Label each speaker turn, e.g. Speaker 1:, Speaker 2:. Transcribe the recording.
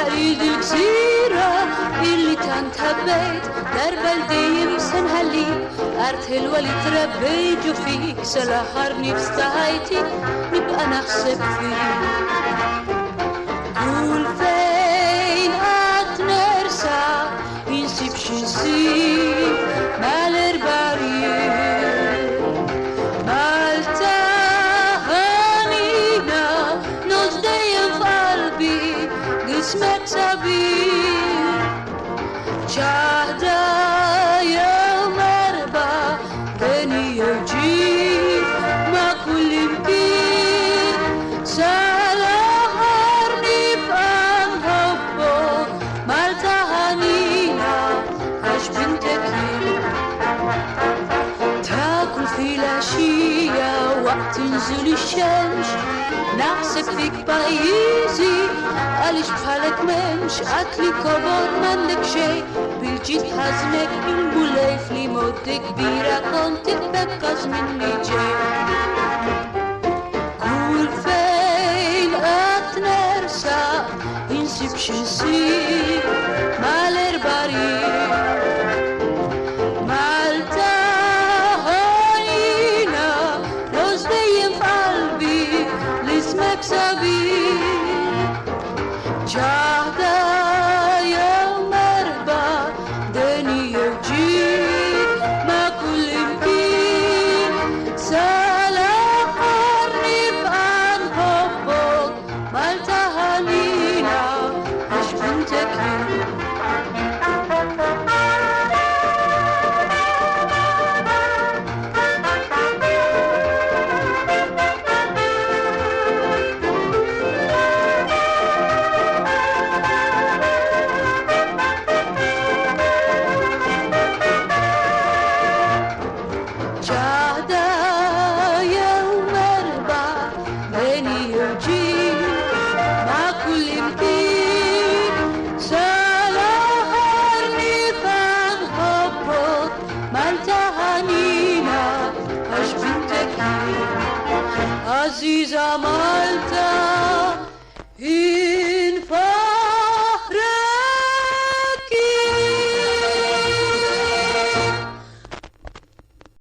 Speaker 1: سعيد الجزيرة اللي تنتبيت درب الديم سنهلي أرتل ولي تربيت وفيك سلاحرني في استهايتي نبقى نحسب فيك قول فين أتنرسى ينسيب شنسيب مالر بارير مالتا هانينا نزدين في قلبي قسمك سبيل شهدا يوم أربع بني يجيب ما كل يمكن سلاحرني فان حبه مالتا هانينا عش بنتك تاكل في العشية وقت تنزل الشمس نحسب فيك بايزي قالش بحالك منش أكلي كبر منك شي بالجيت حزنك بالبوليف لي مدة كبيرة كنت تبكز مني جاي قول فين أتنرسى ينسيب شنسيب مالر بارير مالتا هاينا نزدين في قلبي لاسمك سبيل جهدا يوم أربع دني يجيب ما كل يمكن سلاحرني بأن حبك مالتا هانينا عش بنتك جهدا يوم أربع بني يجيب ما كل يمكن سلاحرني فان حبك مالتا هانينا عش بنتك عزيزة مالتا